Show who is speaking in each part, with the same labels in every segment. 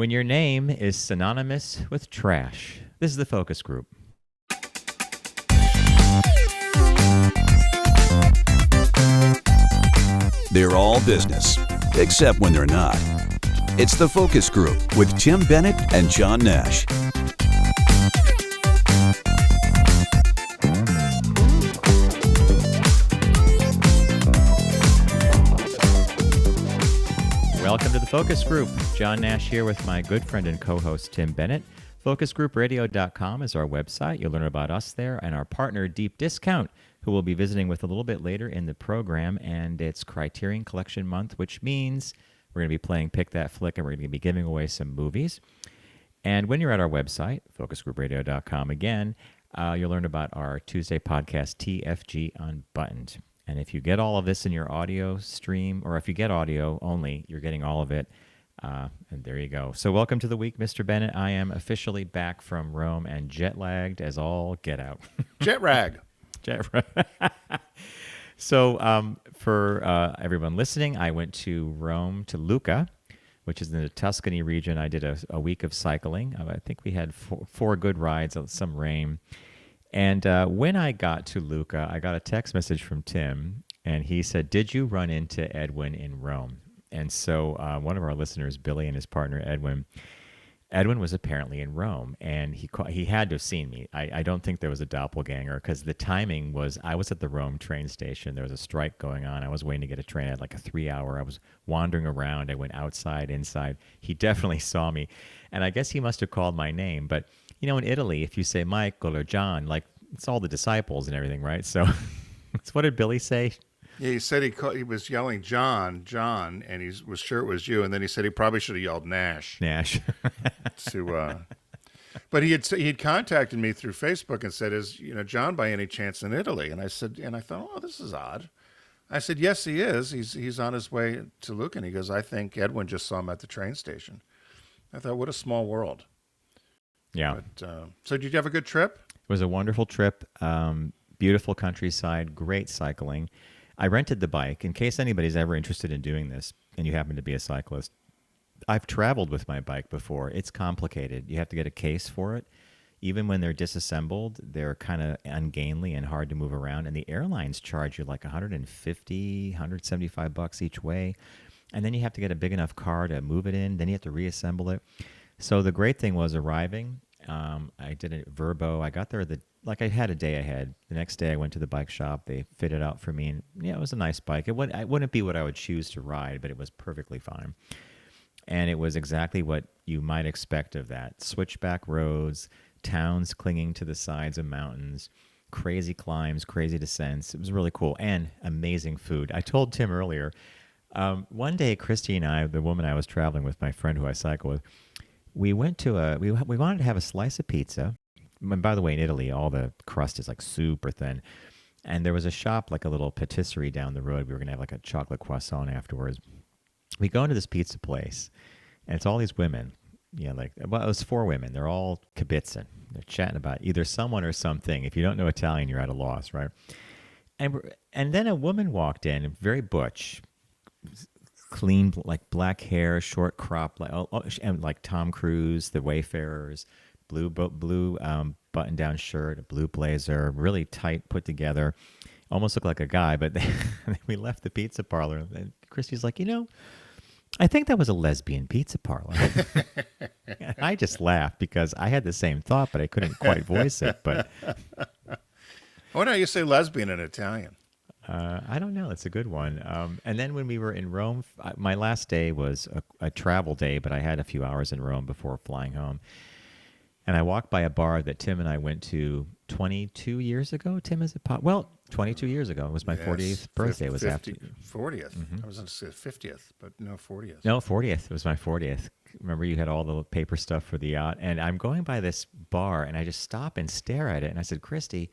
Speaker 1: When your name is synonymous with trash. This is the focus group.
Speaker 2: They're all business, except when they're not. It's the Focus Group with Tim Bennett and John Nash.
Speaker 1: Welcome to the Focus Group. John Nash here with my good friend and co-host Tim Bennett. FocusGroupRadio.com is our website. You'll learn about us there and our partner Deep Discount, who we'll be visiting with a little bit later in the program. And it's Criterion Collection Month, which means we're going to be playing Pick That Flick, and we're going to be giving away some movies. And when you're at our website, FocusGroupRadio.com again, you'll learn about our Tuesday podcast, TFG Unbuttoned. And if you get all of this in your audio stream, or if you get audio only, you're getting all of it. And there you go. So welcome to the week, Mr. Bennett. I am officially back from Rome and jet-lagged as all get out.
Speaker 3: Jet-rag.
Speaker 1: So for everyone listening, I went to Rome, to Lucca, which is in the Tuscany region. I did a week of cycling. I think we had four good rides, some rain. And when I got to Lucca, I got a text message from Tim, and he said, "Did you run into Edwin in Rome?" And so one of our listeners, Billy, and his partner, Edwin was apparently in Rome, and he had to have seen me. I don't think there was a doppelganger, because the timing was, I was at the Rome train station. There was a strike going on. I was waiting to get a train. I had like a 3-hour. I was wandering around. I went outside, inside. He definitely saw me, and I guess he must have called my name. But, you know, in Italy, if you say Michael or John, like, it's all the disciples and everything, right? So what did Billy say?
Speaker 3: Yeah, he said he was yelling John, and he was sure it was you. And then he said he probably should have yelled Nash. But he had contacted me through Facebook and said, "Is John by any chance in Italy?" And I thought, "Oh, this is odd." I said, "Yes, he is. He's on his way to Lucca." And he goes, "I think Edwin just saw him at the train station." I thought, what a small world.
Speaker 1: Yeah.
Speaker 3: But, so did you have a good trip?
Speaker 1: It was a wonderful trip. Beautiful countryside, great cycling. I rented the bike in case anybody's ever interested in doing this and you happen to be a cyclist. I've traveled with my bike before. It's complicated. You have to get a case for it. Even when they're disassembled, they're kind of ungainly and hard to move around. And the airlines charge you like $150, $175 each way. And then you have to get a big enough car to move it in. Then you have to reassemble it. So the great thing was arriving. I did a Verbo. I got there I had a day ahead. The next day I went to the bike shop. They fitted out for me, and yeah, it was a nice bike. It wouldn't be what I would choose to ride, but it was perfectly fine. And it was exactly what you might expect of that. Switchback roads, towns clinging to the sides of mountains, crazy climbs, crazy descents. It was really cool, and amazing food. I told Tim earlier, one day Christy and I, the woman I was traveling with, my friend who I cycle with, we went to we wanted to have a slice of pizza. And by the way, in Italy, all the crust is like super thin. And there was a shop, like a little patisserie down the road. We were going to have like a chocolate croissant afterwards. We go into this pizza place, and it's all these women. Yeah, it was 4 women. They're all kibitzing. They're chatting about either someone or something. If you don't know Italian, you're at a loss, right? And then a woman walked in, very butch, clean, like black hair, short crop, and like Tom Cruise, The Wayfarers, blue button-down shirt, a blue blazer, really tight, put together, almost looked like a guy. But then we left the pizza parlor, and Christy's like, I think that was a lesbian pizza parlor. I just laughed because I had the same thought, but I couldn't quite voice it. But
Speaker 3: I wonder how you say lesbian in Italian.
Speaker 1: I don't know. It's a good one. And then when we were in Rome, my last day was a travel day, but I had a few hours in Rome before flying home. And I walked by a bar that Tim and I went to 22 years ago. Tim, is it 22 years ago. It was my 40th birthday. It was
Speaker 3: 40th.
Speaker 1: Mm-hmm.
Speaker 3: I was going to say 50th, but no, 40th.
Speaker 1: No, 40th. It was my 40th. Remember, you had all the paper stuff for the yacht. And I'm going by this bar, and I just stop and stare at it. And I said, Christy,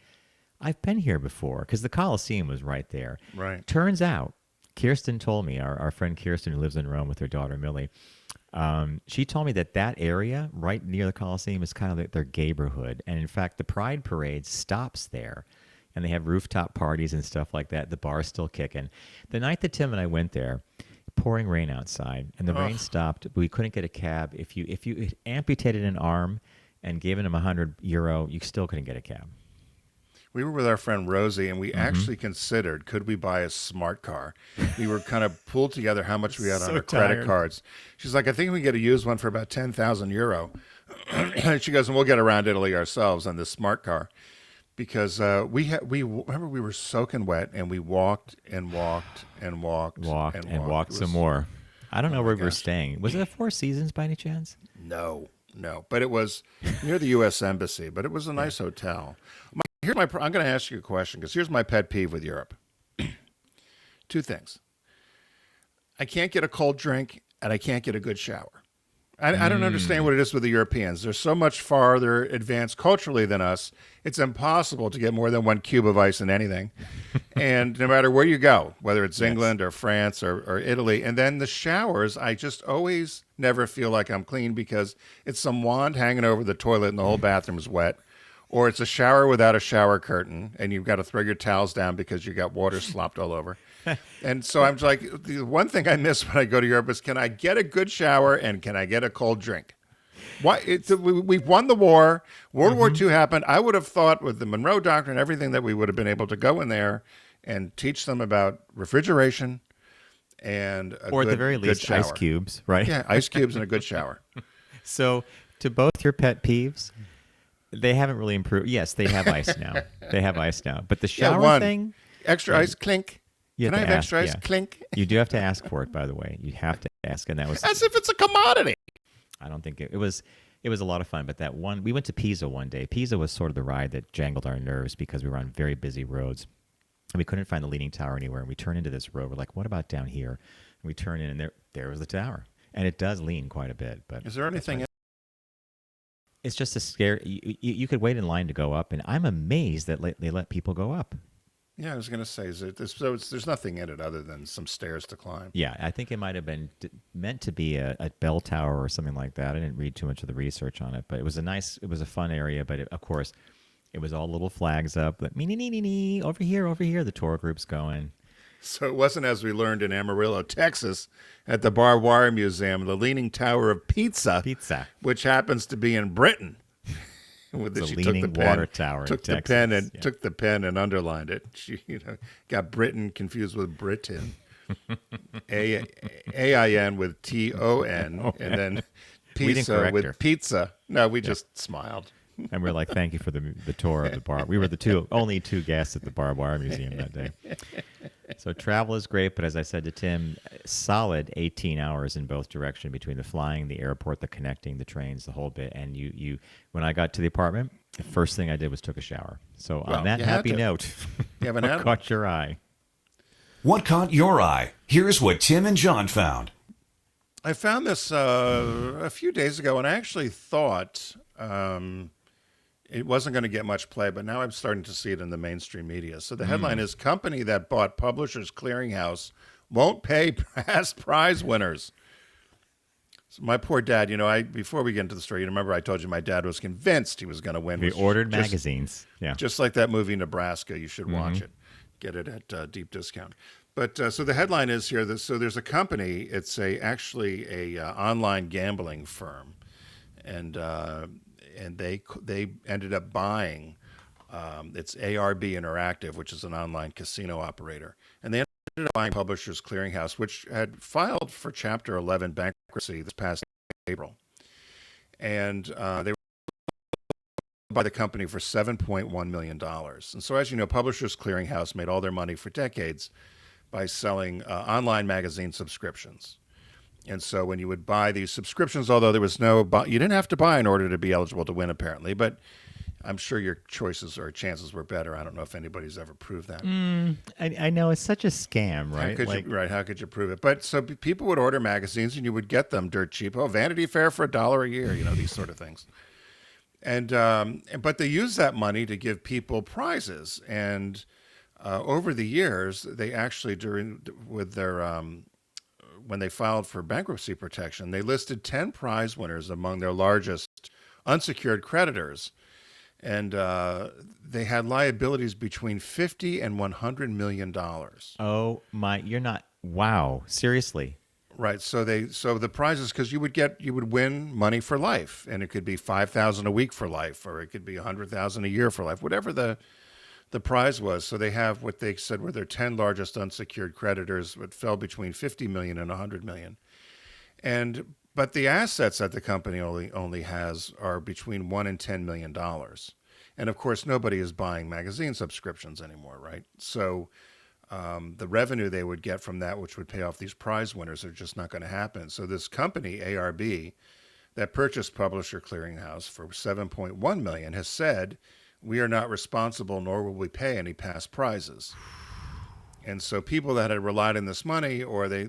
Speaker 1: I've been here before, because the Colosseum was right there.
Speaker 3: Right.
Speaker 1: Turns out, Kirsten told me, our friend Kirsten, who lives in Rome with her daughter Millie, she told me that area right near the Colosseum is kind of their gayborhood. And in fact, the Pride Parade stops there. And they have rooftop parties and stuff like that. The bar's still kicking. The night that Tim and I went there, pouring rain outside, and the rain stopped, but we couldn't get a cab. If you amputated an arm and given him €100, you still couldn't get a cab.
Speaker 3: We were with our friend Rosie, and we actually considered, could we buy a smart car? We were kind of pulled together how much we had on
Speaker 1: So
Speaker 3: our credit
Speaker 1: tired.
Speaker 3: cards. She's like, I think we can get a used one for about €10,000. She goes, and we'll get around Italy ourselves on this smart car. Because we remember we were soaking wet, and we walked and walked and walked
Speaker 1: And walked some more. I don't know where we were staying. Was it a Four Seasons by any chance?
Speaker 3: No, but it was near the U.S. Embassy. But it was a nice hotel. I'm going to ask you a question, because here's my pet peeve with Europe. Two things. I can't get a cold drink, and I can't get a good shower. I don't understand what it is with the Europeans. They're so much farther advanced culturally than us. It's impossible to get more than one cube of ice in anything. And no matter where you go, whether it's England or France or Italy, and then the showers, I just always never feel like I'm clean, because it's some wand hanging over the toilet and the whole bathroom is wet. Or it's a shower without a shower curtain, and you've got to throw your towels down because you got water slopped all over. And so I'm like, the one thing I miss when I go to Europe is, can I get a good shower and can I get a cold drink? We've won the war. World War II happened. I would have thought with the Monroe Doctrine and everything that we would have been able to go in there and teach them about refrigeration and
Speaker 1: Or at the very least, ice cubes, right?
Speaker 3: Yeah, ice cubes and a good shower.
Speaker 1: So to both your pet peeves, they haven't really improved. Yes, they have ice now. But the shower thing...
Speaker 3: Extra ice, clink. Can I have extra ice? Clink.
Speaker 1: You do have to ask for it, by the way. You have to ask, and that was
Speaker 3: as if it's a commodity.
Speaker 1: I don't think it was. It was a lot of fun, but that one we went to Pisa one day. Pisa was sort of the ride that jangled our nerves because we were on very busy roads, and we couldn't find the Leaning Tower anywhere. And we turned into this road. We're like, "What about down here?" And we turn in, and there was the tower, and it does lean quite a bit. But
Speaker 3: is there anything?
Speaker 1: It's just a scare. You could wait in line to go up, and I'm amazed that they let people go up.
Speaker 3: Yeah, I was going to say, there's nothing in it other than some stairs to climb.
Speaker 1: Yeah, I think it might have been meant to be a bell tower or something like that. I didn't read too much of the research on it, but it was a fun area. But of course, it was all little flags up, like over here. The tour group's going.
Speaker 3: So it wasn't, as we learned in Amarillo, Texas, at the Barbed Wire Museum, the Leaning Tower of Pizza, which happens to be in Britain.
Speaker 1: The Leaning Water Tower in Texas.
Speaker 3: Took the pen and underlined it. She, got Britain confused with Britain. AIN with TON, and then pizza with pizza. No, we just smiled.
Speaker 1: And we're like, thank you for the tour of the bar. We were the only two guests at the Barbed Wire Museum that day. So travel is great, but as I said to Tim, solid 18 hours in both directions between the flying, the airport, the connecting, the trains, the whole bit. And you when I got to the apartment, the first thing I did was took a shower. So on that happy note, what caught your eye?
Speaker 2: What caught your eye? Here's what Tim and John found.
Speaker 3: I found this a few days ago, and I actually thought it wasn't going to get much play, but now I'm starting to see it in the mainstream media. So the headline is, company that bought Publishers Clearinghouse won't pay past prize winners. So my poor dad, before we get into the story, you remember I told you my dad was convinced he was going to win.
Speaker 1: We ordered magazines. Yeah.
Speaker 3: Just like that movie Nebraska. You should watch it. Get it at deep discount. But so the headline is here. So there's a company. It's actually a online gambling firm, and they ended up buying. It's ARB Interactive, which is an online casino operator, and they ended up buying Publishers Clearinghouse, which had filed for Chapter 11 bankruptcy this past April, and they by the company for $7.1 million. And so, as you know, Publishers Clearinghouse made all their money for decades by selling online magazine subscriptions. And so when you would buy these subscriptions, although there was you didn't have to buy in order to be eligible to win, apparently, but I'm sure your choices or chances were better. I don't know if anybody's ever proved that.
Speaker 1: I know, it's such a scam, right?
Speaker 3: How could you prove it? But so people would order magazines and you would get them dirt cheap. Oh, Vanity Fair for $1 a year, these sort of things. And but they use that money to give people prizes. And over the years, they actually when they filed for bankruptcy protection, they listed 10 prize winners among their largest unsecured creditors. And they had liabilities between $50 and $100 million.
Speaker 1: Oh my, you're not, wow, seriously.
Speaker 3: Right. So the prizes, because you would win money for life, and it could be 5,000 a week for life, or it could be 100,000 a year for life, whatever the prize was. So they have what they said were their 10 largest unsecured creditors, what fell between 50 million and 100 million. But the assets that the company only has are between $1 and $10 million. And of course, nobody is buying magazine subscriptions anymore, right? So the revenue they would get from that, which would pay off these prize winners, are just not going to happen. So this company, ARB, that purchased Publisher Clearinghouse for $7.1 million, has said, we are not responsible, nor will we pay any past prizes. And so people that had relied on this money, or they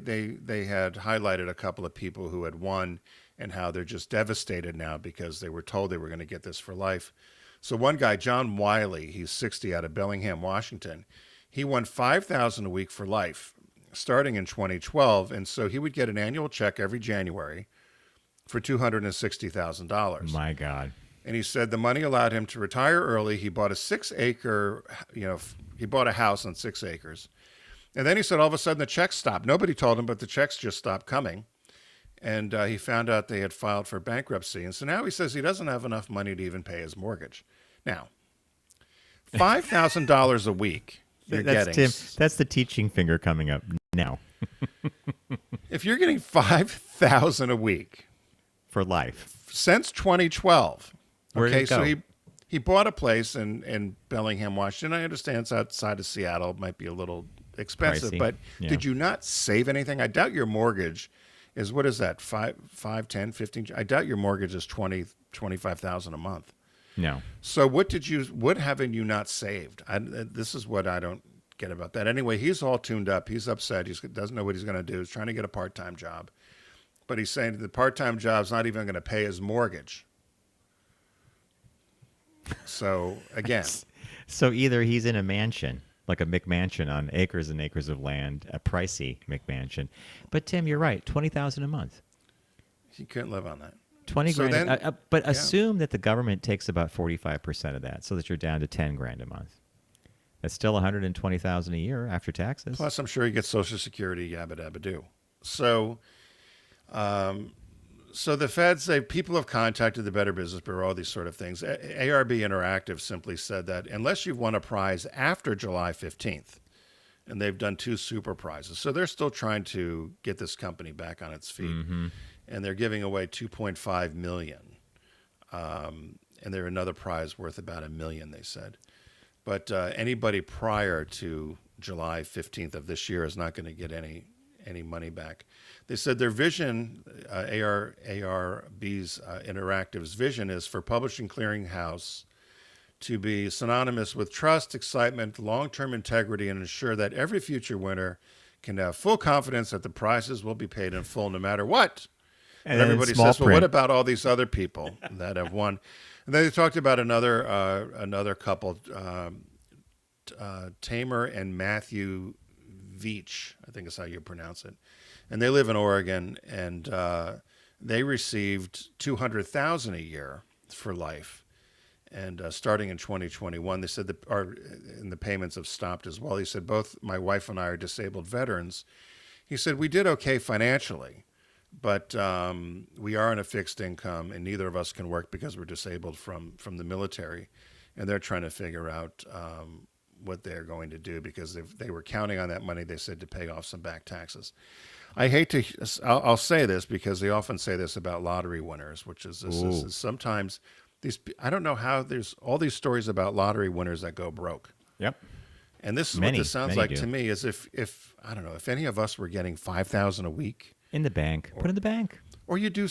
Speaker 3: had highlighted a couple of people who had won and how they're just devastated now because they were told they were going to get this for life. So one guy, John Wiley, he's 60, out of Bellingham, Washington. He won $5,000 a week for life starting in 2012. And so he would get an annual check every January for $260,000.
Speaker 1: My God.
Speaker 3: And he said the money allowed him to retire early. He bought a 6-acre, he bought a house on 6 acres. And then he said all of a sudden the checks stopped. Nobody told him, but the checks just stopped coming. And he found out they had filed for bankruptcy. And so now he says he doesn't have enough money to even pay his mortgage. Now, $5,000 a week you're getting.
Speaker 1: Tim, that's the teaching finger coming up now.
Speaker 3: If you're getting $5,000 a week
Speaker 1: for life
Speaker 3: since 2012,
Speaker 1: where did it go?
Speaker 3: So he bought a place in Bellingham, Washington. I understand it's outside of Seattle. It might be a little expensive,
Speaker 1: Pricey.
Speaker 3: but
Speaker 1: Yeah.
Speaker 3: Did you not save anything? I doubt your mortgage is, what is that, 5, 10, 15? I doubt your mortgage is 20, 25,000 a month.
Speaker 1: No.
Speaker 3: So what haven't you not saved? This is what I don't get about that. Anyway, he's all tuned up. He's upset. He doesn't know what he's going to do. He's trying to get a part-time job. But he's saying the part-time job's not even going to pay his mortgage. So, again.
Speaker 1: So either he's in a mansion, like a McMansion on acres and acres of land, a pricey McMansion. But Tim, you're right, $20,000 a month.
Speaker 3: He couldn't live on that.
Speaker 1: 20
Speaker 3: So
Speaker 1: grand.
Speaker 3: then-
Speaker 1: But
Speaker 3: yeah.
Speaker 1: assume that the government takes about 45% of that, so that you're down to 10 grand a month. That's still 120,000 a year after taxes.
Speaker 3: Plus, I'm sure he gets Social Security, yabba dabba do. So the Fed say people have contacted the Better Business Bureau, all these sort of things. ARB Interactive simply said that unless you've won a prize after July 15th, and they've done 2 super prizes, so they're still trying to get this company back on its feet, and they're giving away $2.5 million, and they're another prize worth about $1 million, they said. But anybody prior to July 15th of this year is not going to get any money back. They said their vision, ARB's Interactive's vision, is for Publishing Clearinghouse to be synonymous with trust, excitement, long-term integrity, and ensure that every future winner can have full confidence that the prizes will be paid in full no matter what. And
Speaker 1: then
Speaker 3: everybody
Speaker 1: small
Speaker 3: says, well,
Speaker 1: print.
Speaker 3: what about all these other people that have won? And then they talked about another couple, Tamer and Matthew Veach, I think is how you pronounce it. And they live in Oregon, and they received $200,000 a year for life. And starting in 2021, they said the payments have stopped as well. He said, both my wife and I are disabled veterans. He said, we did okay financially, but we are on a fixed income, and neither of us can work because we're disabled from the military. And they're trying to figure out what they're going to do, because they were counting on that money, they said, to pay off some back taxes. I'll say this because they often say this about lottery winners, which is sometimes I don't know how there's all these stories about lottery winners that go broke.
Speaker 1: Yep.
Speaker 3: And this is
Speaker 1: Many,
Speaker 3: what this sounds
Speaker 1: many
Speaker 3: like
Speaker 1: do.
Speaker 3: to me, is if I don't know, if any of us were getting $5,000 a week,
Speaker 1: In the bank. Put in the bank.
Speaker 3: or you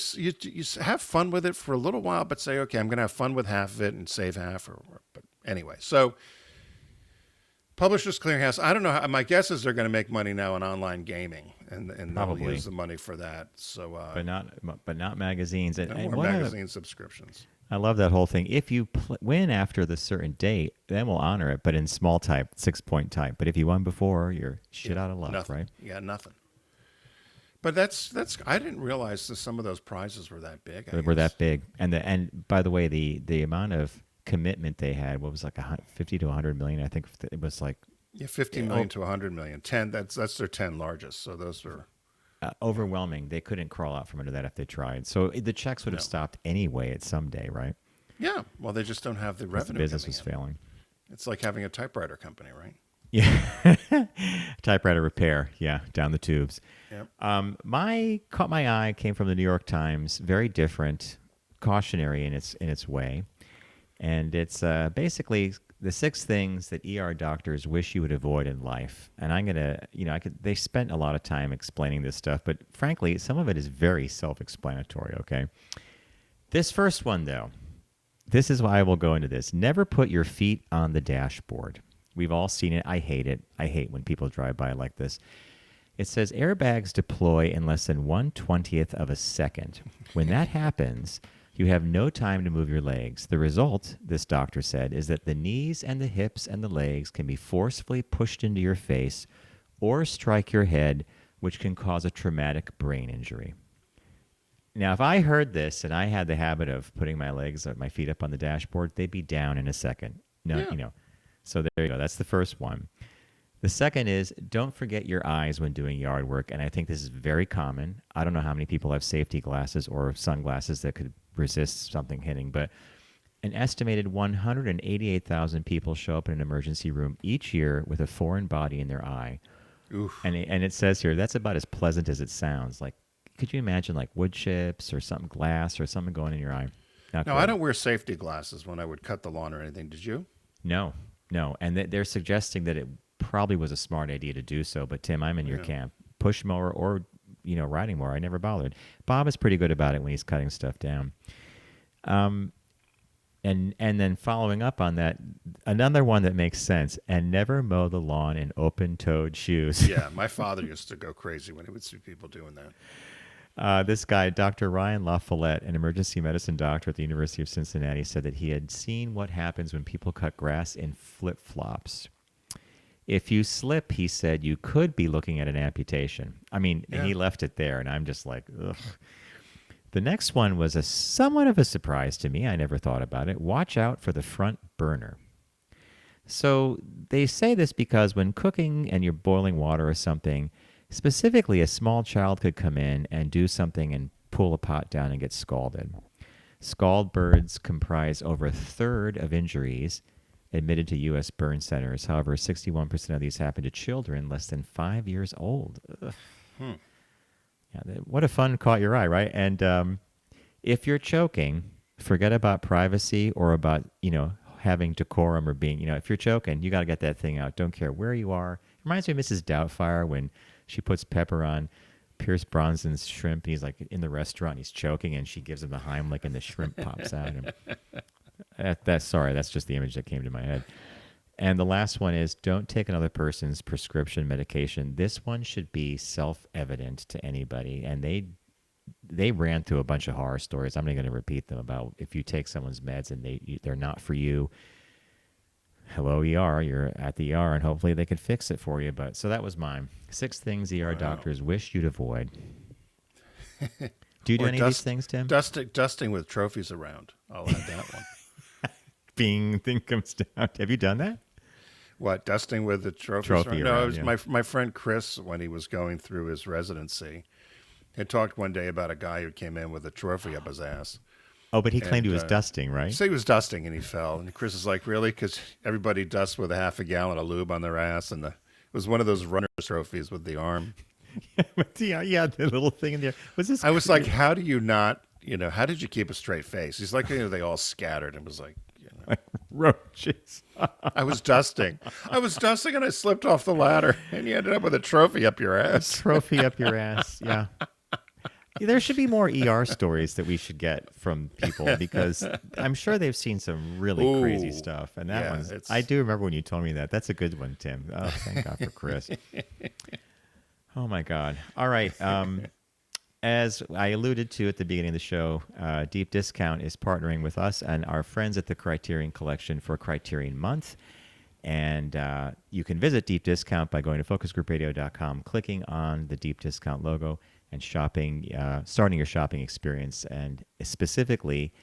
Speaker 3: have fun with it for a little while, but say, okay, I'm going to have fun with half of it and save half. But anyway, so Publishers Clearinghouse, I don't know. My guess is they're going to make money now in online gaming, and they'll
Speaker 1: Probably.
Speaker 3: use the money for that. So,
Speaker 1: But not magazines. And,
Speaker 3: no
Speaker 1: and
Speaker 3: more
Speaker 1: one other-
Speaker 3: magazine subscriptions.
Speaker 1: I love that whole thing. If you win after the certain date, then we'll honor it, but in small type, 6-point type. But if you won before, you're shit out of luck,
Speaker 3: Nothing.
Speaker 1: right?
Speaker 3: Yeah, nothing. But that's. I didn't realize that some of those prizes were that big. I
Speaker 1: Were
Speaker 3: guess.
Speaker 1: that big. And by the way, the amount of commitment they had, what was like 50 to 100 million? I think it was like,
Speaker 3: Yeah, 50 million to 100 million. 10. That's their 10 largest. So those were.
Speaker 1: overwhelming. They couldn't crawl out from under that if they tried. So the checks would have
Speaker 3: No.
Speaker 1: stopped anyway at some day, right?
Speaker 3: Yeah. Well, they just don't have the
Speaker 1: 'Cause the
Speaker 3: revenue
Speaker 1: business
Speaker 3: coming
Speaker 1: was
Speaker 3: in.
Speaker 1: failing.
Speaker 3: It's like having a typewriter company, right?
Speaker 1: Yeah. Typewriter repair. Yeah, down the tubes.
Speaker 3: Yep.
Speaker 1: My caught my eye came from the New York Times. Very different, cautionary in its way, and it's basically the 6 things that ER doctors wish you would avoid in life. And I'm gonna, they spent a lot of time explaining this stuff, but frankly, some of it is very self-explanatory. Okay, this first one though, this is why I will go into this. Never put your feet on the dashboard. We've all seen it. I hate it. I hate when people drive by like this. It says airbags deploy in less than 1/20th of a second. When that happens, you have no time to move your legs. The result, this doctor said, is that the knees and the hips and the legs can be forcefully pushed into your face or strike your head, which can cause a traumatic brain injury. Now, if I heard this and I had the habit of putting my feet up on the dashboard, they'd be down in a second. No,
Speaker 3: Yeah.
Speaker 1: So there you go. That's the first one. The second is don't forget your eyes when doing yard work, and I think this is very common. I don't know how many people have safety glasses or sunglasses that could resist something hitting, but an estimated 188,000 people show up in an emergency room each year with a foreign body in their eye.
Speaker 3: Oof.
Speaker 1: And it says here that's about as pleasant as it sounds. Like, could you imagine like wood chips or something, glass or something going in your eye? Not
Speaker 3: No,
Speaker 1: good.
Speaker 3: I don't wear safety glasses when I would cut the lawn or anything. Did you?
Speaker 1: No. And they're suggesting that it probably was a smart idea to do so. But Tim, I'm in your camp. Push mower or riding mower, I never bothered. Bob is pretty good about it when he's cutting stuff down. And then following up on that, another one that makes sense: and never mow the lawn in open-toed shoes.
Speaker 3: Yeah, my father used to go crazy when he would see people doing that.
Speaker 1: This guy, Dr. Ryan LaFollette, an emergency medicine doctor at the University of Cincinnati, said that he had seen what happens when people cut grass in flip-flops. If you slip, he said, you could be looking at an amputation. I mean, and he left it there, and I'm just like, ugh. The next one was somewhat of a surprise to me. I never thought about it. Watch out for the front burner. So they say this because when cooking and you're boiling water or something, specifically a small child could come in and do something and pull a pot down and get scalded. Scald birds comprise over a third of injuries admitted to U.S. burn centers. However, 61% of these happen to children less than 5 years old. Ugh. Yeah, what a fun caught your eye, right? And if you're choking, forget about privacy or about, having decorum or being, if you're choking, you got to get that thing out. Don't care where you are. It reminds me of Mrs. Doubtfire when she puts pepper on Pierce Brosnan's shrimp. And he's like in the restaurant, he's choking, and she gives him the Heimlich, and the shrimp pops out. And that's just the image that came to my head. And the last one is don't take another person's prescription medication. This one should be self-evident to anybody. And they ran through a bunch of horror stories. I'm not going to repeat them about if you take someone's meds and they're not for you. Hello, ER. You're at the ER, and hopefully they can fix it for you. But so that was mine. 6 things ER doctors wish you'd avoid. Do you do any of these things, Tim?
Speaker 3: Dusting with trophies around. I'll add that one.
Speaker 1: Bing, thing comes down. Have you done that?
Speaker 3: What, dusting with the trophies
Speaker 1: Trophy
Speaker 3: around? No,
Speaker 1: around,
Speaker 3: it was my friend Chris, when he was going through his residency, had talked one day about a guy who came in with a trophy up his ass.
Speaker 1: Oh, but he claimed he was dusting, right?
Speaker 3: So he was dusting and he fell. And Chris is like, really? Because everybody dusts with a half a gallon of lube on their ass. And it was one of those runner's trophies with the arm.
Speaker 1: yeah, the little thing in there.
Speaker 3: I was like, how do you not, how did you keep a straight face? He's like, they all scattered and was like,
Speaker 1: like roaches.
Speaker 3: I was dusting and I slipped off the ladder and you ended up with a trophy up your ass.
Speaker 1: Trophy up your ass, yeah. There should be more ER stories that we should get from people because I'm sure they've seen some really crazy stuff. And that one's, I do remember when you told me that. That's a good one, Tim. Oh, thank God for Chris. Oh, my God. All right. As I alluded to at the beginning of the show, Deep Discount is partnering with us and our friends at the Criterion Collection for Criterion Month. And you can visit Deep Discount by going to focusgroupradio.com, clicking on the Deep Discount logo, and starting your shopping experience. And specifically,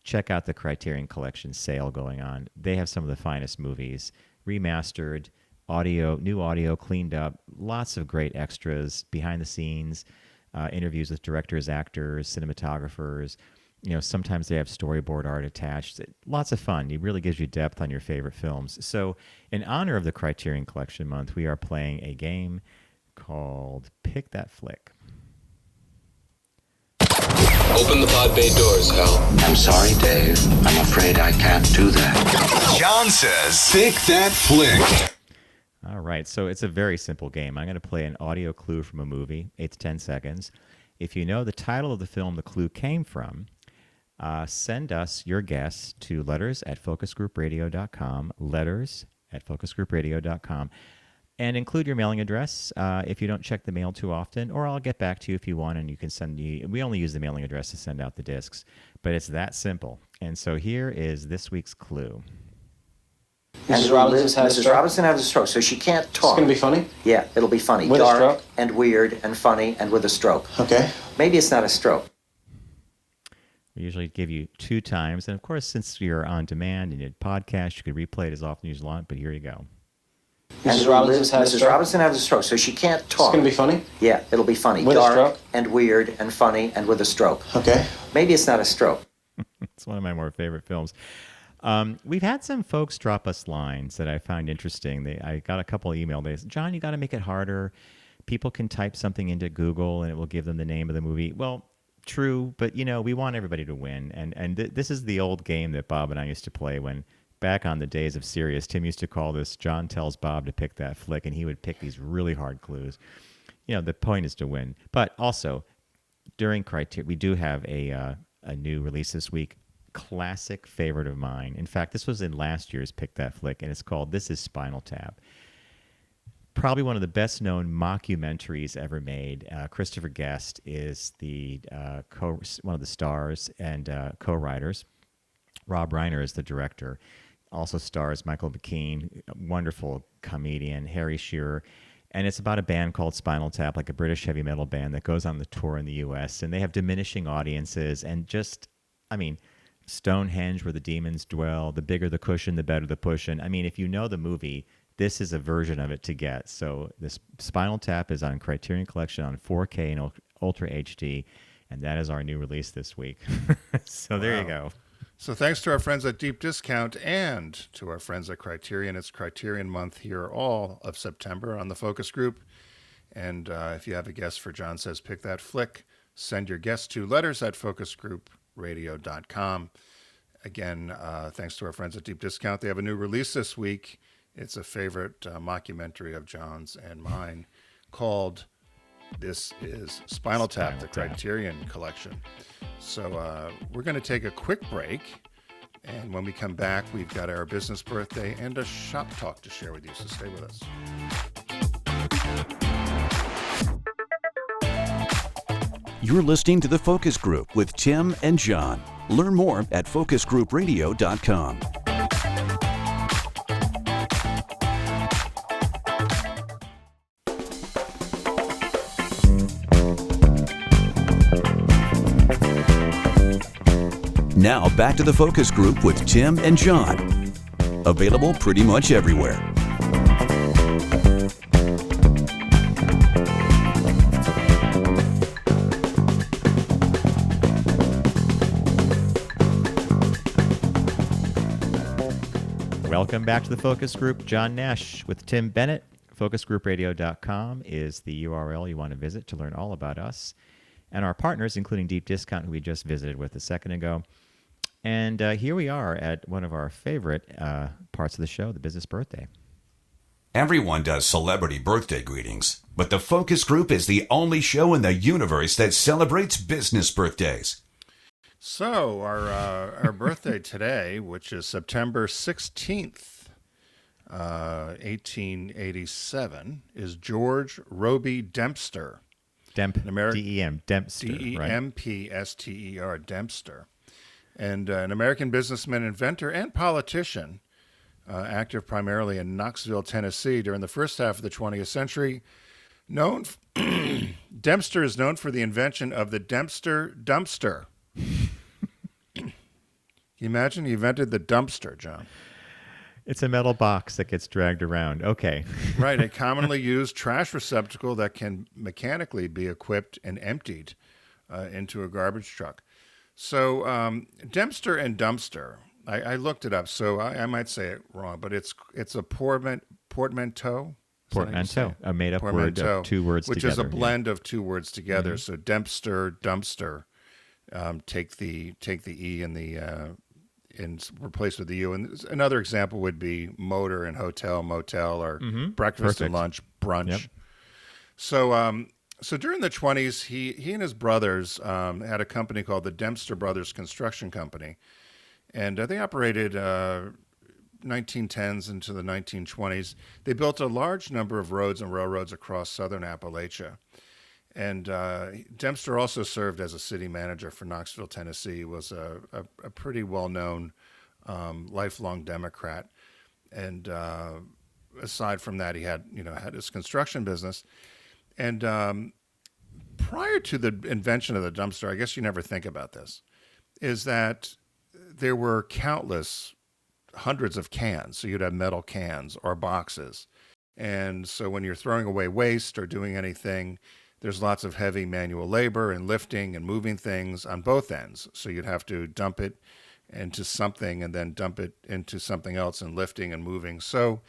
Speaker 1: check out the Criterion Collection sale going on. They have some of the finest movies, remastered, new audio cleaned up, lots of great extras, behind the scenes, interviews with directors, actors, cinematographers. Sometimes they have storyboard art attached. Lots of fun. It really gives you depth on your favorite films. So, in honor of the Criterion Collection Month, we are playing a game called Pick That Flick.
Speaker 4: Open the pod bay doors, Hal.
Speaker 5: I'm sorry, Dave. I'm afraid I can't do that.
Speaker 6: John says, pick that flick.
Speaker 1: All right, so it's a very simple game. I'm going to play an audio clue from a movie, 8 to 10 seconds. If you know the title of the film the clue came from, send us your guess to letters@focusgroupradio.com, letters@focusgroupradio.com, and include your mailing address if you don't check the mail too often, or I'll get back to you if you want, and you can send me. We only use the mailing address to send out the discs, but it's that simple. And so here is this week's clue.
Speaker 5: Mrs. Robinson has a stroke, so she can't talk.
Speaker 7: It's going to be funny?
Speaker 5: Yeah, it'll be funny.
Speaker 7: With
Speaker 5: Dark
Speaker 7: a stroke?
Speaker 5: and weird and funny and with a stroke.
Speaker 7: Okay.
Speaker 5: Maybe it's not a stroke.
Speaker 1: We usually give you 2 times, and of course, since you're on demand and you podcast, you could replay it as often as you want, but here you go.
Speaker 5: Mrs. Robinson has a stroke, so she can't talk.
Speaker 7: It's going to be funny?
Speaker 5: Yeah, it'll be funny.
Speaker 7: With a
Speaker 5: Dark
Speaker 7: stroke?
Speaker 5: and weird and funny and with a stroke.
Speaker 7: Okay.
Speaker 5: Maybe it's not a stroke.
Speaker 1: It's one of my more favorite films. We've had some folks drop us lines that I found interesting. I got a couple of emails. They said, John, you got to make it harder. People can type something into Google and it will give them the name of the movie. Well, true, but we want everybody to win. And this is the old game that Bob and I used to play when back on the days of Sirius. Tim used to call this John tells Bob to pick that flick, and he would pick these really hard clues. The point is to win. But also, during Criterion, we do have a new release this week. Classic favorite of mine. In fact, this was in last year's Pick That Flick, and it's called This Is Spinal Tap. Probably one of the best known mockumentaries ever made. Christopher Guest is one of the stars and co-writers. Rob Reiner is the director. Also stars Michael McKean, wonderful comedian, Harry Shearer. And it's about a band called Spinal Tap, like a British heavy metal band that goes on the tour in the U.S. And they have diminishing audiences and Stonehenge, where the demons dwell. The bigger the cushion, the better the pushing. If you know the movie, this is a version of it to get. So this Spinal Tap is on Criterion Collection on 4K and Ultra HD, and that is our new release this week. So there you go.
Speaker 3: So thanks to our friends at Deep Discount and to our friends at Criterion. It's Criterion Month here all of September on the Focus Group. And if you have a guess for John Says Pick That Flick, send your guess to letters@focusgroupradio.com. Again, thanks to our friends at Deep Discount. They have a new release this week. It's a favorite mockumentary of John's and mine called This Is Spinal Tap, the Criterion Collection. So we're going to take a quick break. And when we come back, we've got our business birthday and a shop talk to share with you. So stay with us.
Speaker 2: You're listening to The Focus Group with Tim and John. Learn more at focusgroupradio.com. Now back to The Focus Group with Tim and John. Available pretty much everywhere.
Speaker 1: Welcome back to the Focus Group. John Nash with Tim Bennett. FocusGroupRadio.com is the URL you want to visit to learn all about us and our partners, including Deep Discount, who we just visited with a second ago. And here we are at one of our favorite parts of the show, the business birthday.
Speaker 6: Everyone does celebrity birthday greetings, but the Focus Group is the only show in the universe that celebrates business birthdays.
Speaker 3: So our birthday today, which is September 16th, 1887, is George Roby Dempster.
Speaker 1: D-E-M, Dempster,
Speaker 3: D-E-M-P-S-T-E-R, Dempster. And an American businessman, inventor, and politician, active primarily in Knoxville, Tennessee during the first half of the 20th century. Dempster is known for the invention of the Dempster dumpster. Can you imagine? He invented the dumpster, John.
Speaker 1: It's a metal box that gets dragged around. Okay.
Speaker 3: Right, a commonly used trash receptacle that can mechanically be equipped and emptied into a garbage truck. So Dempster and Dumpster, I looked it up, so I might say it wrong, but it's a portmanteau. Is that how you say
Speaker 1: Portmanteau,
Speaker 3: it?
Speaker 1: a made-up word
Speaker 3: Portmanteau,
Speaker 1: of two words
Speaker 3: which
Speaker 1: together.
Speaker 3: is a
Speaker 1: yeah.
Speaker 3: blend of two words together. So Dempster, Dumpster, take the E and the and replace with the U. And another example would be motor and hotel, motel, or breakfast and
Speaker 1: Perfect.
Speaker 3: lunch, brunch.
Speaker 1: Yep.
Speaker 3: So during the 20s, he and his brothers had a company called the Dempster Brothers Construction Company, and they operated 1910s into the 1920s. They built a large number of roads and railroads across southern Appalachia. And Dempster also served as a city manager for Knoxville, Tennessee. He was a pretty well-known lifelong Democrat. And aside from that, he had his construction business. And prior to the invention of the dumpster, I guess you never think about this, is that there were countless hundreds of cans. So you'd have metal cans or boxes. And so when you're throwing away waste or doing anything, there's lots of heavy manual labor and lifting and moving things on both ends. So you'd have to dump it into something and then dump it into something else and lifting and moving. So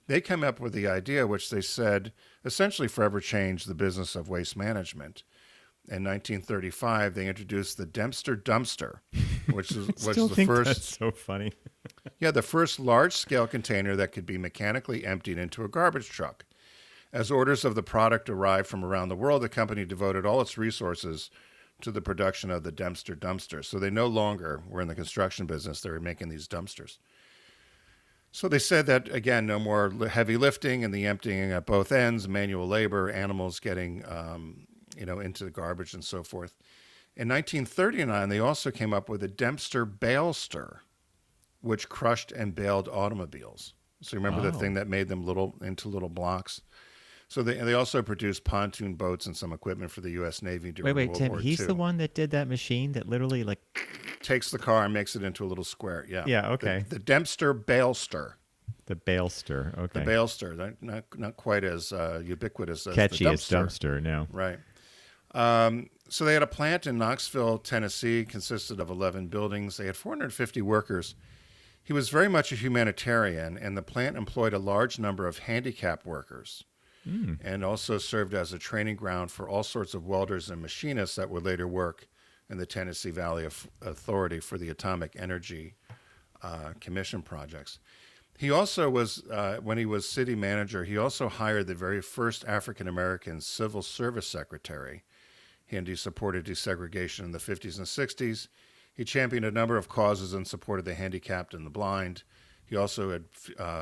Speaker 3: they came up with the idea, which they said essentially forever changed the business of waste management. In 1935, they introduced the Dempster Dumpster, which was
Speaker 1: Still
Speaker 3: the
Speaker 1: think
Speaker 3: first.
Speaker 1: That's so funny.
Speaker 3: The first large-scale container that could be mechanically emptied into a garbage truck. As orders of the product arrived from around the world, the company devoted all its resources to the production of the Dempster Dumpster. So they no longer were in the construction business. They were making these dumpsters. So they said that, again, no more heavy lifting and the emptying at both ends, manual labor, animals getting into the garbage and so forth. In 1939, they also came up with a Dempster Balester, which crushed and baled automobiles. So you remember the thing that made them into little blocks? So they also produced pontoon boats and some equipment for the U.S. Navy during
Speaker 1: Wait,
Speaker 3: World
Speaker 1: Tim,
Speaker 3: War II.
Speaker 1: he's the one that did that machine that literally
Speaker 3: Takes the car and makes it into a little square. Yeah.
Speaker 1: Yeah, okay.
Speaker 3: The Dempster Balester.
Speaker 1: The Balester, okay.
Speaker 3: The Balester. Not quite as ubiquitous as
Speaker 1: Catchy
Speaker 3: the
Speaker 1: as dumpster, no.
Speaker 3: Right. So they had a plant in Knoxville, Tennessee, consisted of 11 buildings. They had 450 workers. He was very much a humanitarian, and the plant employed a large number of handicapped workers and also served as a training ground for all sorts of welders and machinists that would later work in the Tennessee Valley Authority for the Atomic Energy Commission projects. He also was, when he was city manager, he also hired the very first African-American civil service secretary, and he supported desegregation in the 50s and 60s. He championed a number of causes in support of the handicapped and the blind. He also had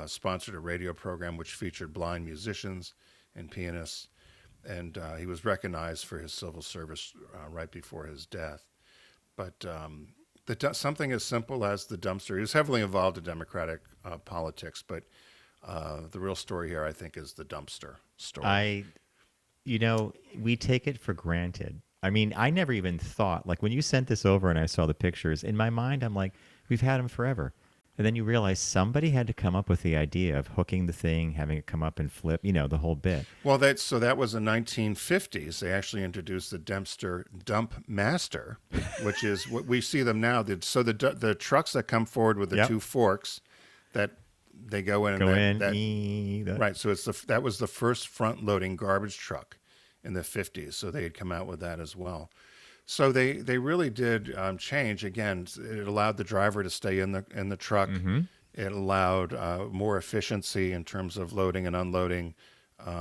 Speaker 3: sponsored a radio program which featured blind musicians and pianists, and he was recognized for his civil service right before his death. But something as simple as the dumpster, he was heavily involved in Democratic politics, but the real story here, I think, is the dumpster story.
Speaker 1: We take it for granted. I mean, I never even thought, when you sent this over and I saw the pictures, in my mind, I'm like, we've had them forever. And then you realize somebody had to come up with the idea of hooking the thing, having it come up and flip, the whole bit.
Speaker 3: Well, that was in 1950s. They actually introduced the Dempster Dump Master, which is what we see them now. So the trucks that come forward with the two forks that they go in. Right. So that was the first front-loading garbage truck in the 50s. So they had come out with that as well. So they really did change. Again, it allowed the driver to stay in the truck. Mm-hmm. It allowed more efficiency in terms of loading and unloading,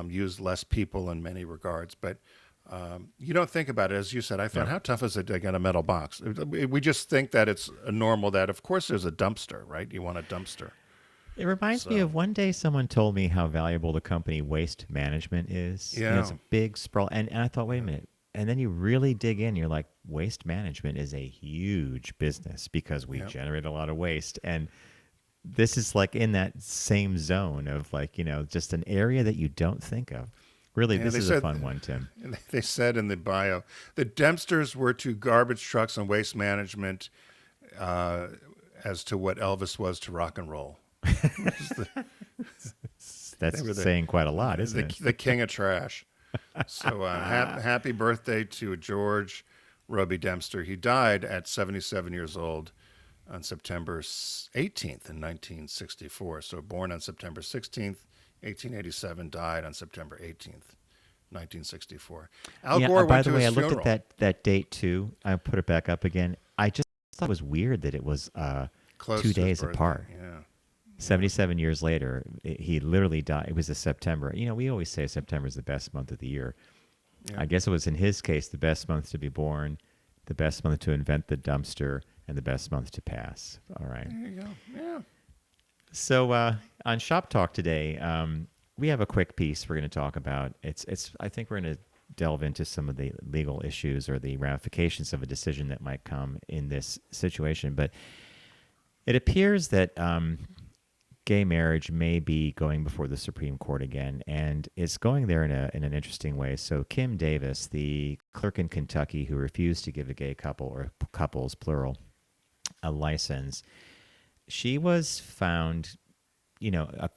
Speaker 3: used less people in many regards. But you don't think about it. As you said, I thought, how tough is it to get a metal box? We just think that it's normal that, of course, there's a dumpster, right? You want a dumpster.
Speaker 1: It reminds me of one day someone told me how valuable the company Waste Management is.
Speaker 3: Yeah.
Speaker 1: It's a big sprawl. And I thought, wait a minute. And then you really dig in. You're like, waste management is a huge business because we generate a lot of waste. And this is in that same zone of just an area that you don't think of. Really, this is a fun one, Tim.
Speaker 3: They said in the bio, the Dempsters were to garbage trucks and waste management as to what Elvis was to rock and roll.
Speaker 1: That's
Speaker 3: They were
Speaker 1: saying quite a lot, isn't it?
Speaker 3: the king of trash. So happy birthday to George Roby Dempster. He died at 77 years old on September 18th in 1964. So born on September 16th, 1887, died on September 18th, 1964. Al Gore
Speaker 1: by
Speaker 3: went
Speaker 1: the
Speaker 3: to
Speaker 1: way,
Speaker 3: his
Speaker 1: I looked
Speaker 3: funeral.
Speaker 1: at that date too. I put it back up again. I just thought it was weird that it was
Speaker 3: Close
Speaker 1: 2
Speaker 3: to his
Speaker 1: days
Speaker 3: birthday.
Speaker 1: apart.
Speaker 3: Yeah.
Speaker 1: 77 years later, he literally died. It was a September. We always say September is the best month of the year.
Speaker 3: Yeah.
Speaker 1: I guess it was in his case the best month to be born, the best month to invent the dumpster, and the best month to pass. All right.
Speaker 3: There you go. Yeah.
Speaker 1: So on Shop Talk today, we have a quick piece we're going to talk about. I think we're going to delve into some of the legal issues or the ramifications of a decision that might come in this situation. But it appears that gay marriage may be going before the Supreme Court again, and it's going there in an interesting way. So Kim Davis, the clerk in Kentucky who refused to give a gay couple, or couples plural, a license, she was found,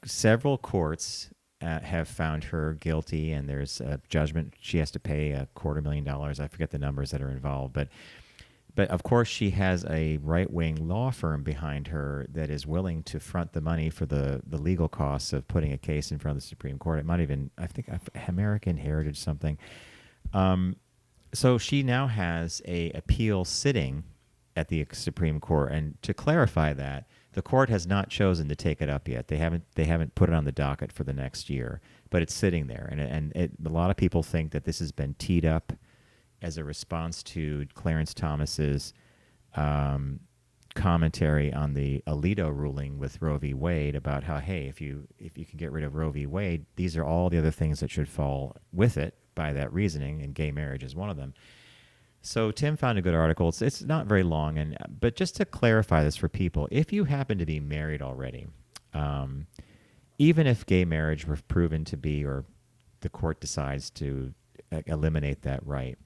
Speaker 1: several courts have found her guilty, and there's a judgment. She has to pay $250,000. I forget the numbers that are involved, but of course she has a right-wing law firm behind her that is willing to front the money for the legal costs of putting a case in front of the Supreme Court. It might even, I think, American Heritage something. So she now has a appeal sitting at the Supreme Court, and to clarify that, the court has not chosen to take it up yet. They haven't put it on the docket for the next year, but it's sitting there, and a lot of people think that this has been teed up as a response to Clarence Thomas's commentary on the Alito ruling with Roe v. Wade about how, hey, if you can get rid of Roe v. Wade, these are all the other things that should fall with it by that reasoning, and gay marriage is one of them. So Tim found a good article. It's not very long, but just to clarify this for people, if you happen to be married already, even if gay marriage were proven to be, or the court decides to eliminate that right,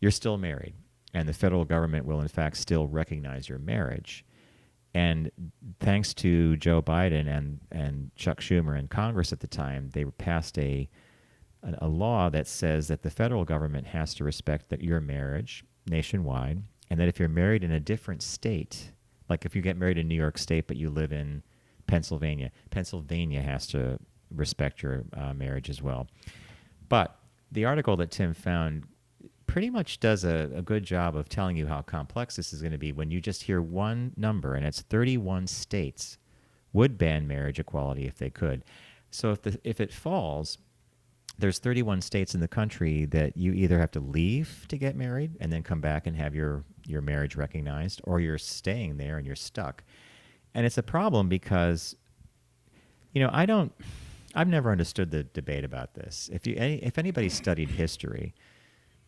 Speaker 1: you're still married, and the federal government will in fact still recognize your marriage. And thanks to Joe Biden and Chuck Schumer in Congress at the time, they passed a law that says that the federal government has to respect that your marriage nationwide, and that if you're married in a different state, like if you get married in New York State but you live in Pennsylvania has to respect your marriage as well. But the article that Tim found pretty much does a good job of telling you how complex this is going to be when you just hear one number, and it's 31 states would ban marriage equality if they could. So if it falls, there's 31 states in the country that you either have to leave to get married and then come back and have your marriage recognized, or you're staying there and you're stuck. And it's a problem because, I've never understood the debate about this. If anybody studied history,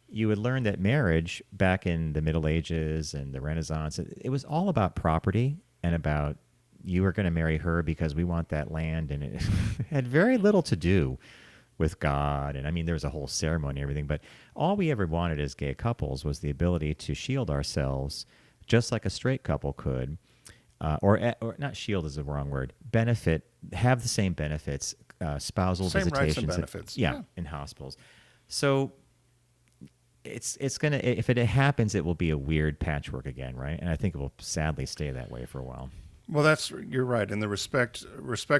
Speaker 1: you would learn that marriage back in the Middle Ages and the Renaissance, it was all about property and about you were going to marry her because we want that land, and it had very little to do with God. And I mean, there was a whole ceremony and everything, but all we ever wanted as gay couples was the ability to shield ourselves just like a straight couple could, or not shield is the wrong word, have the same benefits, spousal
Speaker 3: Same
Speaker 1: visitations.
Speaker 3: rights and benefits.
Speaker 1: Yeah, in hospitals. So it's gonna, if it happens, it will be a weird patchwork again, right? And I think it will sadly stay that way for a while.
Speaker 3: Well, you're right. And the Respect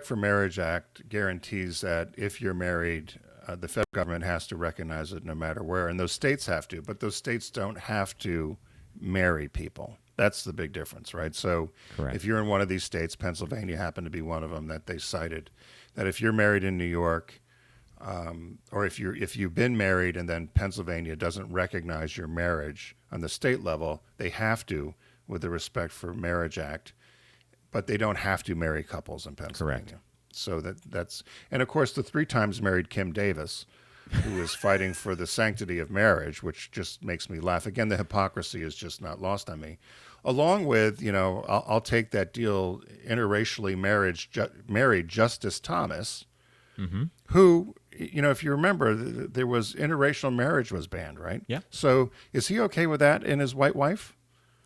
Speaker 3: for Marriage Act guarantees that if you're married, the federal government has to recognize it no matter where, and those states have to. But those states don't have to marry people. That's the big difference, right? So
Speaker 1: Correct.
Speaker 3: If you're in one of these states, Pennsylvania happened to be one of them that they cited, that if you're married in New York, or if you've been married and then Pennsylvania doesn't recognize your marriage on the state level, they have to with the Respect for Marriage Act. But they don't have to marry couples in Pennsylvania.
Speaker 1: Correct.
Speaker 3: So that's, and of course the 3 times married Kim Davis, who is fighting for the sanctity of marriage, which just makes me laugh. Again, the hypocrisy is just not lost on me. Along with, I'll take that deal, interracially married Justice Thomas,
Speaker 1: Mm-hmm.
Speaker 3: who, if you remember, there was interracial marriage was banned, right?
Speaker 1: Yeah.
Speaker 3: So is he okay with that in his white wife?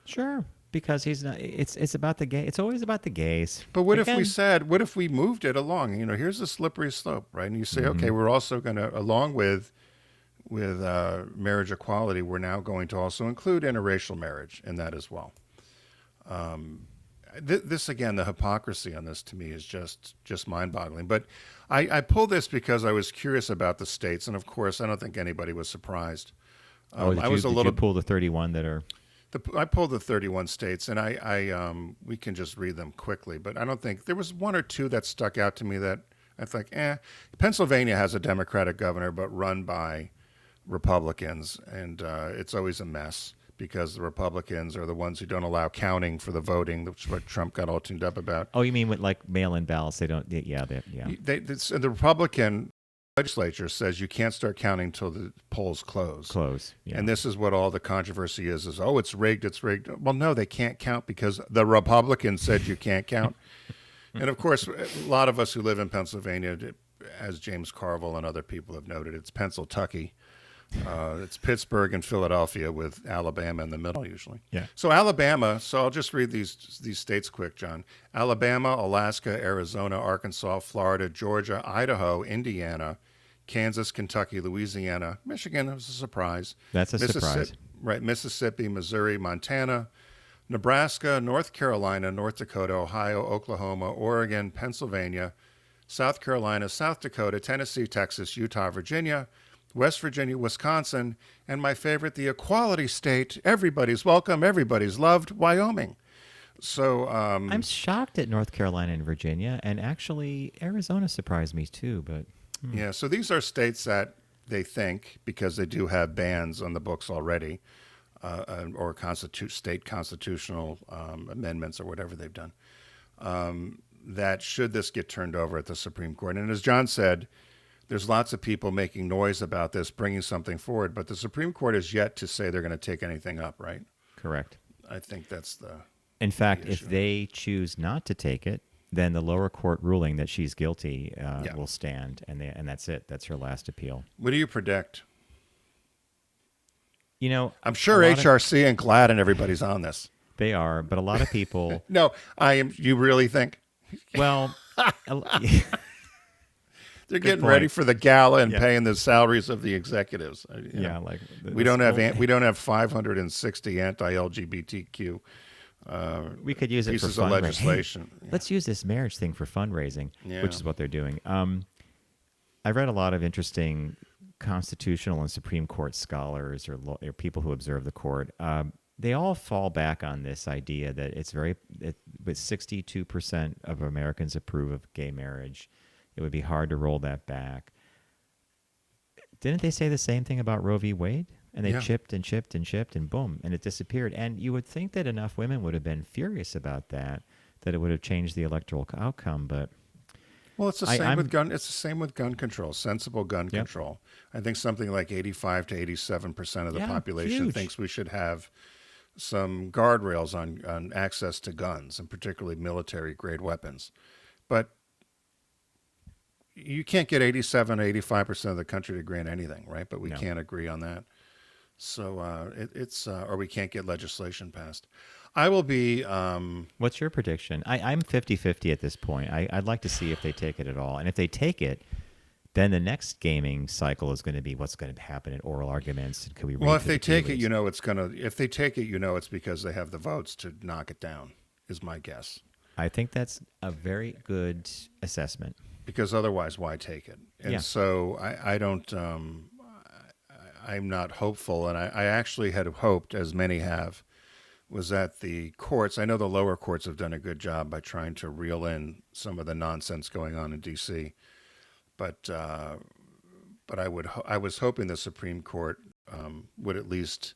Speaker 1: Sure. because he's not. It's about the gay. It's always about the gays.
Speaker 3: But what if we
Speaker 1: Again,
Speaker 3: said, what if we moved it along? Here's a slippery slope, right? And you say, okay, we're also going to, along with marriage equality, we're now going to also include interracial marriage in that as well. This again, the hypocrisy on this to me is just mind-boggling. But I pulled this because I was curious about the states, and of course, I don't think anybody was surprised.
Speaker 1: did you pull the 31 that are?
Speaker 3: I pulled the 31 states, and I we can just read them quickly. But I don't think there was one or two that stuck out to me that I think, Pennsylvania has a Democratic governor, but run by Republicans, and it's always a mess because the Republicans are the ones who don't allow counting for the voting, which is what Trump got all tuned up about.
Speaker 1: Oh, you mean with like mail-in ballots? They don't. Yeah.
Speaker 3: The Republican legislature says you can't start counting until the polls close.
Speaker 1: Yeah.
Speaker 3: And this is what all the controversy is, it's rigged, it's rigged. Well, no, they can't count because the Republicans said you can't count. And of course, a lot of us who live in Pennsylvania, as James Carville and other people have noted, it's Pennsyltucky. It's Pittsburgh and Philadelphia with Alabama in the middle usually.
Speaker 1: Yeah.
Speaker 3: So Alabama, I'll just read these states quick, John. Alabama, Alaska, Arizona, Arkansas, Florida, Georgia, Idaho, Indiana, Kansas, Kentucky, Louisiana, Michigan, it was a surprise.
Speaker 1: That's a surprise.
Speaker 3: Right, Mississippi, Missouri, Montana, Nebraska, North Carolina, North Dakota, Ohio, Oklahoma, Oregon, Pennsylvania, South Carolina, South Dakota, Tennessee, Texas, Utah, Virginia, West Virginia, Wisconsin, and my favorite, the equality state, everybody's welcome, everybody's loved, Wyoming. So
Speaker 1: I'm shocked at North Carolina and Virginia, and actually Arizona surprised me too. But
Speaker 3: yeah, so these are states that they think, because they do have bans on the books already, or state constitutional amendments or whatever they've done, that should this get turned over at the Supreme Court. And as John said, there's lots of people making noise about this, bringing something forward, but the Supreme Court has yet to say they're going to take anything up, right?
Speaker 1: correct.
Speaker 3: I think that's
Speaker 1: In fact,
Speaker 3: the
Speaker 1: if
Speaker 3: issue.
Speaker 1: they choose not to take it, then the lower court ruling that she's guilty will stand, and that's it. That's her last appeal.
Speaker 3: What do you predict?
Speaker 1: You know,
Speaker 3: I'm sure HRC and GLAD and everybody's on this.
Speaker 1: they are, but a lot of people.
Speaker 3: No, I am. You really think
Speaker 1: Well,
Speaker 3: they're getting
Speaker 1: point.
Speaker 3: ready for the gala and
Speaker 1: Yeah.
Speaker 3: paying the salaries of the executives? You
Speaker 1: yeah,
Speaker 3: know,
Speaker 1: like
Speaker 3: we don't have 560 anti-LGBTQ
Speaker 1: we could use it for
Speaker 3: pieces of
Speaker 1: fundraising.
Speaker 3: legislation.
Speaker 1: Hey, let's use this marriage thing for fundraising,
Speaker 3: Yeah.
Speaker 1: which is what they're doing. I've read a lot of interesting constitutional and Supreme Court scholars or people who observe the court. They all fall back on this idea that with 62% of Americans approve of gay marriage, it would be hard to roll that back. Didn't they say the same thing about Roe v. Wade? And they chipped and chipped and chipped, and boom, and it disappeared. And you would think that enough women would have been furious about that it would have changed the electoral outcome. But
Speaker 3: Well, it's the same with gun. It's the same with gun control, sensible gun control. I think something like 85 to 87% of the population
Speaker 1: huge.
Speaker 3: thinks we should have some guardrails on access to guns, and particularly military-grade weapons. But you can't get 87 or 85% of the country to grant anything, right? But we can't agree on that. So or we can't get legislation passed. I will be...
Speaker 1: what's your prediction? I'm 50-50 at this point. I'd like to see if they take it at all. And if they take it, then the next gaming cycle is going to be what's going to happen in oral arguments. Can we?
Speaker 3: Well, if they take it, If they take it, it's because they have the votes to knock it down. Is my guess.
Speaker 1: I think that's a very good assessment.
Speaker 3: Because otherwise, why take it? And so I don't. I'm not hopeful, and I actually had hoped, as many have, was that the courts. I know the lower courts have done a good job by trying to reel in some of the nonsense going on in D.C. But I was hoping the Supreme Court would at least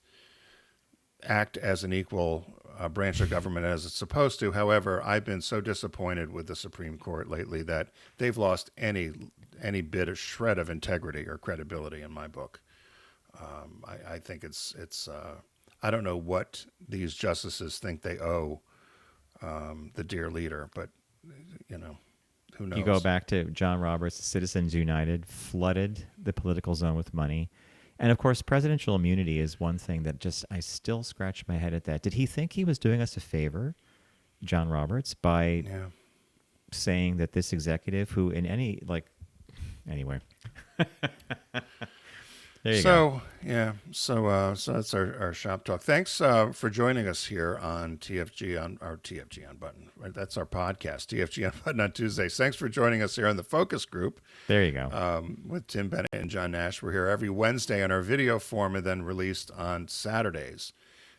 Speaker 3: act as an equal branch of government as it's supposed to. However, I've been so disappointed with the Supreme Court lately that they've lost any bit of shred of integrity or credibility in my book. I think it's I don't know what these justices think they owe the dear leader, but who knows?
Speaker 1: You go back to John Roberts, Citizens United flooded the political zone with money. And of course, presidential immunity is one thing that just, I still scratch my head at that. Did he think he was doing us a favor, John Roberts, by saying that this executive who in any, anyway. There you go.
Speaker 3: So that's our shop talk. Thanks for joining us here on TFG on Button. Right? That's our podcast, TFG on Button on Tuesdays. Thanks for joining us here on the focus group.
Speaker 1: There you go.
Speaker 3: With Tim Bennett and John Nash. We're here every Wednesday on our video form and then released on Saturdays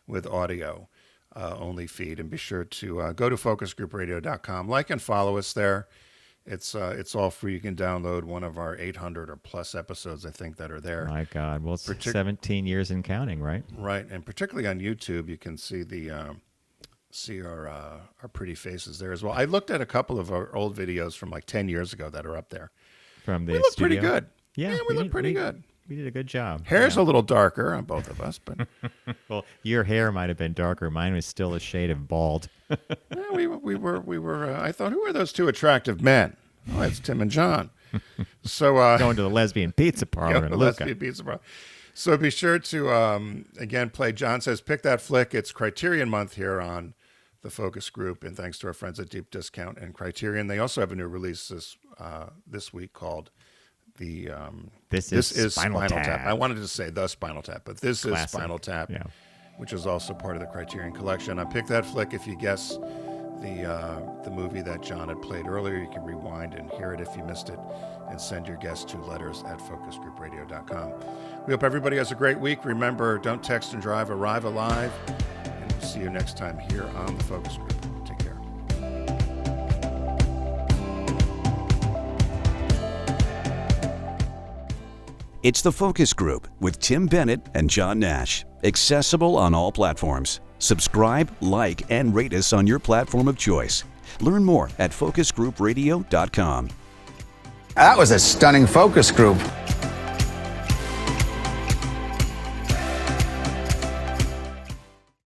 Speaker 3: with audio only feed. And be sure to go to focusgroupradio.com. Like and follow us there. It's all free. You can download one of our 800 or plus episodes, I think, that are there.
Speaker 1: My God. Well, it's 17 years and counting, right?
Speaker 3: Right. And particularly on YouTube, you can see our pretty faces there as well. I looked at a couple of our old videos from 10 years ago that are up there.
Speaker 1: From the
Speaker 3: we look
Speaker 1: studio?
Speaker 3: pretty good.
Speaker 1: Yeah,
Speaker 3: we look pretty good.
Speaker 1: We did a good job.
Speaker 3: Hair's a little darker on both of us, but
Speaker 1: well, your hair might have been darker. Mine was still a shade of bald.
Speaker 3: we were. I thought, who are those two attractive men? Oh, it's Tim and John. So
Speaker 1: going to the lesbian pizza parlor in Luca.
Speaker 3: Lesbian pizza parlor. So be sure to again play. John Says Pick That Flick. It's Criterion Month here on the Focus Group, and thanks to our friends at Deep Discount and Criterion. They also have a new release this week called This is Spinal Tap. I wanted to say The Spinal Tap, but this
Speaker 1: Classic.
Speaker 3: is Spinal Tap, which is also part of the Criterion collection. On Pick That Flick, if you guess the movie that John had played earlier, you can rewind and hear it if you missed it, and send your guess to letters@focusgroupradio.com. We hope everybody has a great week. Remember, don't text and drive, arrive alive, and we'll see you next time here on the Focus Group. Take care.
Speaker 2: It's the Focus Group with Tim Bennett and John Nash. Accessible on all platforms. Subscribe, like, and rate us on your platform of choice. Learn more at focusgroupradio.com.
Speaker 7: That was a stunning focus group.